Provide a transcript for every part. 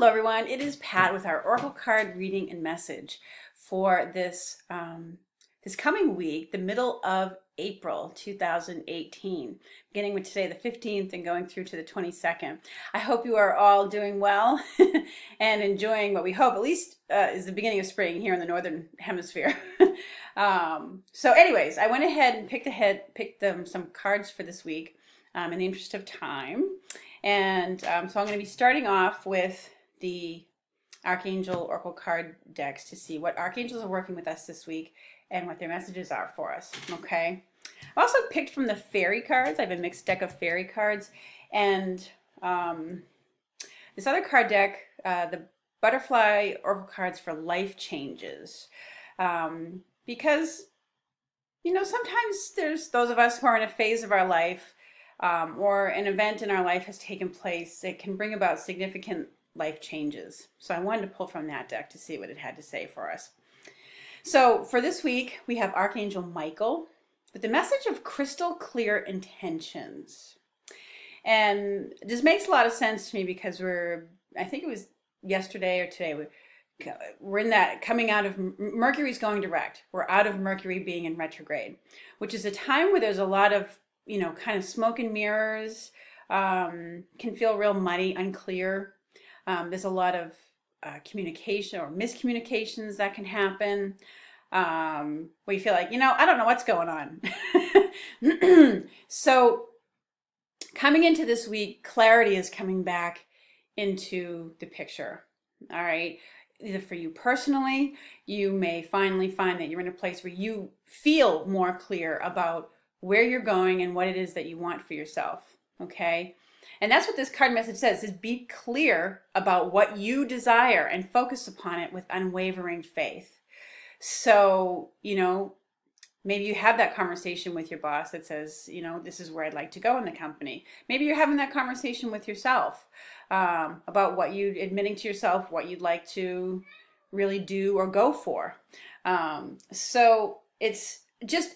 Hello everyone, it is Pat with our Oracle card reading and message for this this coming week, the middle of April 2018, beginning with today the 15th and going through to the 22nd. I hope you are all doing well and enjoying what we hope at least is the beginning of spring here in the Northern Hemisphere. So anyways, I went ahead and picked some cards for this week in the interest of time. And so I'm going to be starting off with the Archangel Oracle card decks to see what archangels are working with us this week and what their messages are for us. Okay. I also picked from the fairy cards. I have a mixed deck of fairy cards, and this other card deck, the butterfly oracle cards for life changes, because sometimes there's those of us who are in a phase of our life or an event in our life has taken place that can bring about significant life changes. So I wanted to pull from that deck to see what it had to say for us. So for this week, we have Archangel Michael with the message of crystal clear intentions. And this makes a lot of sense to me because I think it was yesterday or today, we're in that coming out of Mercury's going direct. We're out of Mercury being in retrograde, which is a time where there's a lot of kind of smoke and mirrors, can feel real muddy, unclear. There's a lot of communication or miscommunications that can happen, where you feel like, I don't know what's going on. So coming into this week, clarity is coming back into the picture. All right. Either for you personally, you may finally find that you're in a place where you feel more clear about where you're going and what it is that you want for yourself. Okay. And that's what this card message says, is be clear about what you desire and focus upon it with unwavering faith. So, maybe you have that conversation with your boss that says, this is where I'd like to go in the company. Maybe you're having that conversation with yourself about admitting to yourself what you'd like to really do or go for. So it's just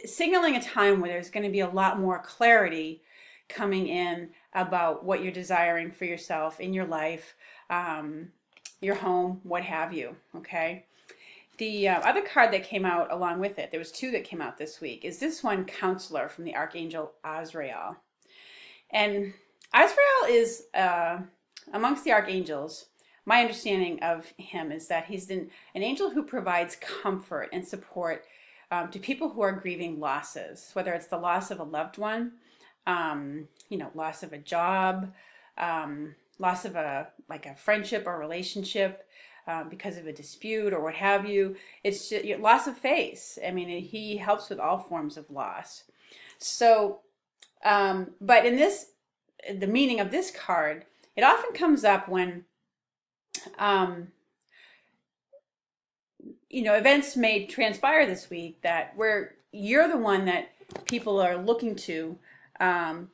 signaling a time where there's going to be a lot more clarity coming in about what you're desiring for yourself in your life, your home, what have you. Okay. The other card that came out along with it, there was two that came out this week, is this one, Counselor, from the Archangel Azrael. And Azrael is amongst the archangels. My understanding of him is that he's an angel who provides comfort and support to people who are grieving losses, whether it's the loss of a loved one, loss of a job, loss of a friendship or relationship because of a dispute or what have you. It's just loss of face. I mean, he helps with all forms of loss. So, but in the meaning of this card, it often comes up when, events may transpire this week where you're the one that people are looking to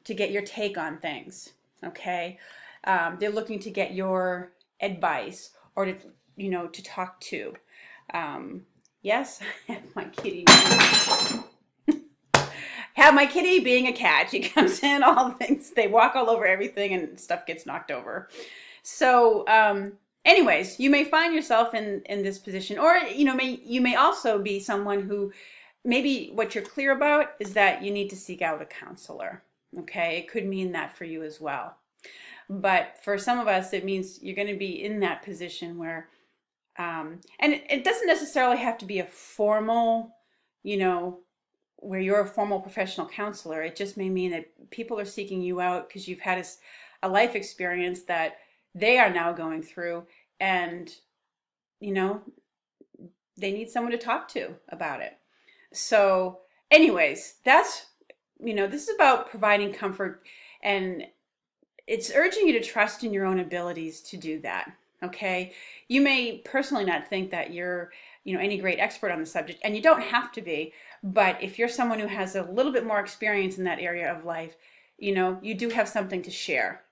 get your take on things. Okay. They're looking to get your advice or to talk to. Yes, I have my kitty. Have my kitty being a cat. She comes in, all things, they walk all over everything and stuff gets knocked over. So, anyways, you may find yourself in this position, or, you may also be someone who maybe what you're clear about is that you need to seek out a counselor. Okay. It could mean that for you as well. But for some of us, it means you're going to be in that position where, and it doesn't necessarily have to be a formal, where you're a formal professional counselor. It just may mean that people are seeking you out because you've had a life experience that they are now going through, and, they need someone to talk to about it. So anyways, that's, this is about providing comfort, and it's urging you to trust in your own abilities to do that. Okay. You may personally not think that you're, any great expert on the subject, and you don't have to be, but if you're someone who has a little bit more experience in that area of life, you do have something to share.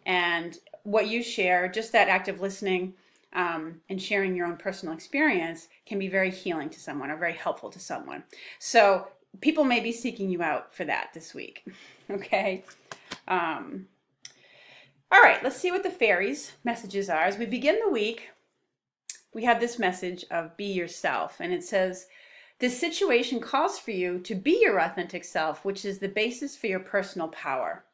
And what you share, just that act of listening, and sharing your own personal experience can be very healing to someone or very helpful to someone. So people may be seeking you out for that this week. Okay. All right, let's see what the fairies' messages are. As we begin the week, we have this message of be yourself. And it says, this situation calls for you to be your authentic self, which is the basis for your personal power.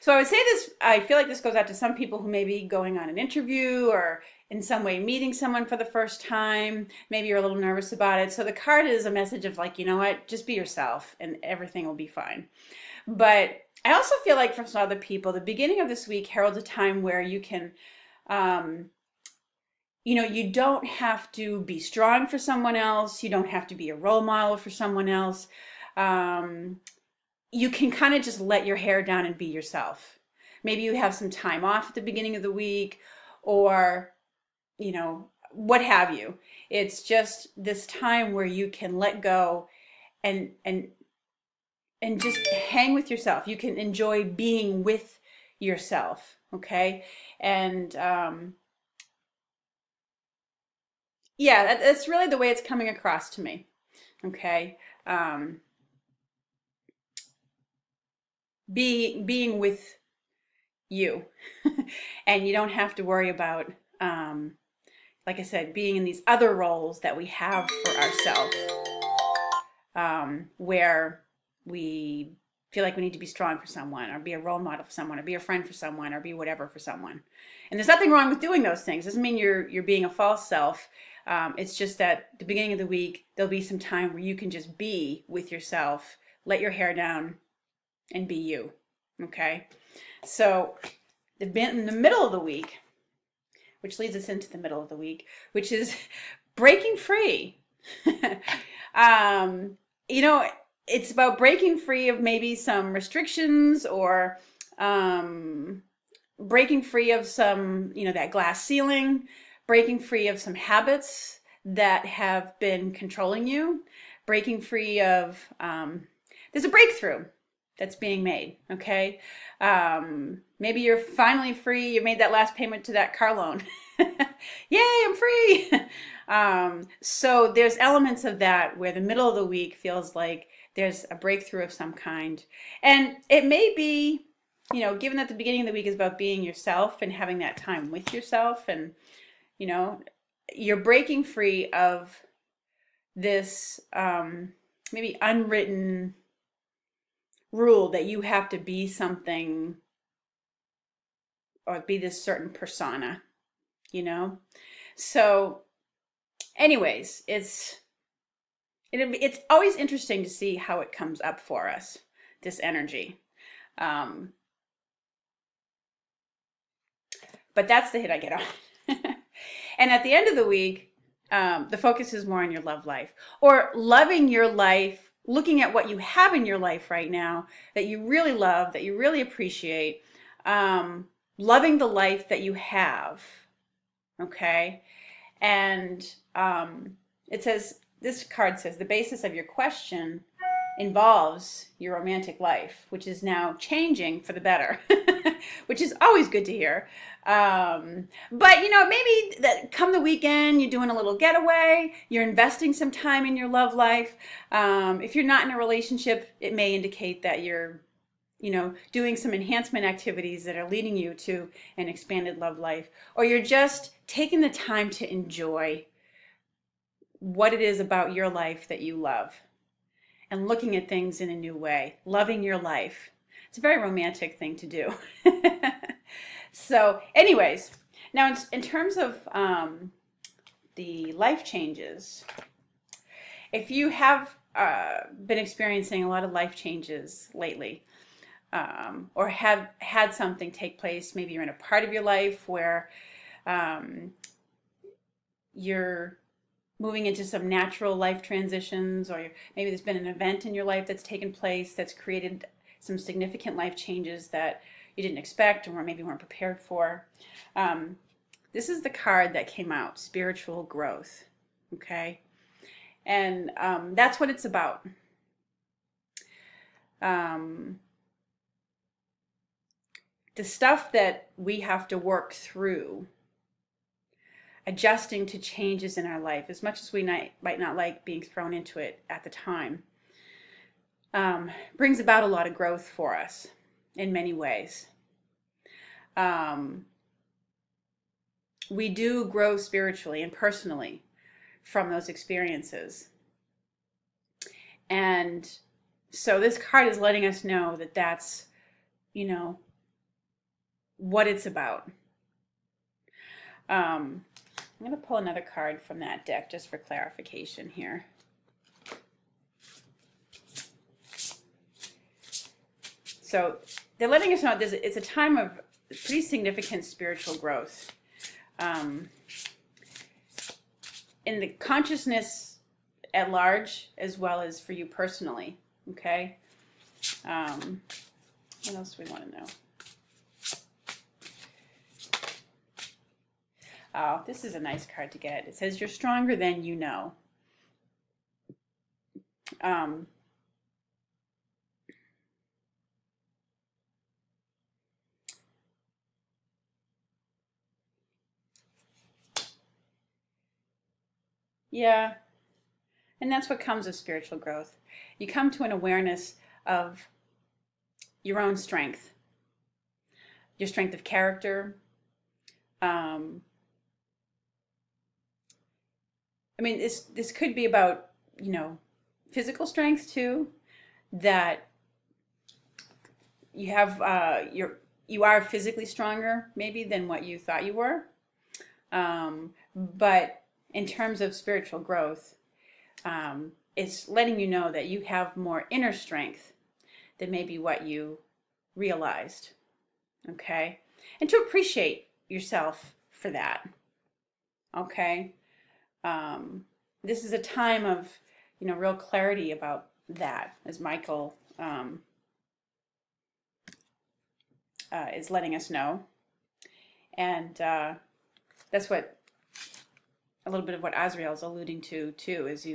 So I would say this, I feel like this goes out to some people who may be going on an interview or in some way meeting someone for the first time. Maybe you're a little nervous about it. So the card is a message of like, you know what, just be yourself and everything will be fine. But I also feel like for some other people, the beginning of this week heralds a time where you can, you don't have to be strong for someone else. You don't have to be a role model for someone else. You can kind of just let your hair down and be yourself. Maybe you have some time off at the beginning of the week or, what have you. It's just this time where you can let go and just hang with yourself. You can enjoy being with yourself, okay? And yeah, that's really the way it's coming across to me, okay? Being with you. And you don't have to worry about, like I said, being in these other roles that we have for ourselves, where we feel like we need to be strong for someone or be a role model for someone or be a friend for someone or be whatever for someone. And there's nothing wrong with doing those things. Doesn't mean you're being a false self. It's just that at the beginning of the week, there'll be some time where you can just be with yourself, let your hair down, and be you, okay? So in the middle of the week, which leads us into the middle of the week, which is breaking free. It's about breaking free of maybe some restrictions or breaking free of some, that glass ceiling, breaking free of some habits that have been controlling you, breaking free of, there's a breakthrough that's being made, okay? Maybe you're finally free. You made that last payment to that car loan. Yay, I'm free. So there's elements of that where the middle of the week feels like there's a breakthrough of some kind. And it may be, given that the beginning of the week is about being yourself and having that time with yourself and, you're breaking free of this maybe unwritten rule that you have to be something or be this certain persona, So anyways, it's always interesting to see how it comes up for us, this energy. But that's the hit I get on. And at the end of the week, the focus is more on your love life or loving your life, looking at what you have in your life right now that you really love, that you really appreciate, loving the life that you have, okay? And it says, this card says, the basis of your question involves your romantic life, which is now changing for the better, which is always good to hear. But maybe that come the weekend, you're doing a little getaway, you're investing some time in your love life. If you're not in a relationship, it may indicate that you're, doing some enhancement activities that are leading you to an expanded love life, or you're just taking the time to enjoy what it is about your life that you love and looking at things in a new way, loving your life. It's a very romantic thing to do. So anyways, now in terms of the life changes, if you have been experiencing a lot of life changes lately, or have had something take place, maybe you're in a part of your life where you're moving into some natural life transitions, or maybe there's been an event in your life that's taken place that's created some significant life changes that you didn't expect or maybe weren't prepared for. This is the card that came out, spiritual growth, okay? And that's what it's about. The stuff that we have to work through, adjusting to changes in our life, as much as we might not like being thrown into it at the time, brings about a lot of growth for us in many ways. we do grow spiritually and personally from those experiences. And so this card is letting us know that that's, what it's about. I'm going to pull another card from that deck just for clarification here. So they're letting us know it's a time of pretty significant spiritual growth. In the consciousness at large, as well as for you personally. Okay? What else do we want to know? Oh, this is a nice card to get. It says, you're stronger than you know. Yeah, and that's what comes with spiritual growth. You come to an awareness of your own strength, your strength of character. I mean, this could be about, physical strength too, that you have, you are physically stronger maybe than what you thought you were. But in terms of spiritual growth, it's letting you know that you have more inner strength than maybe what you realized. Okay? And to appreciate yourself for that. Okay? This is a time of, real clarity about that, as Michael is letting us know. And that's what a little bit of what Azrael is alluding to too, is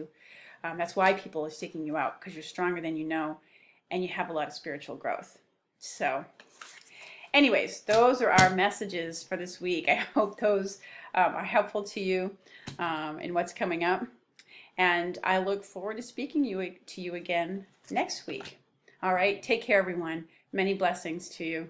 that's why people are seeking you out, because you're stronger than you know, and you have a lot of spiritual growth. So anyways, those are our messages for this week. I hope those are helpful to you in what's coming up. And I look forward to speaking to you again next week. All right, take care, everyone. Many blessings to you.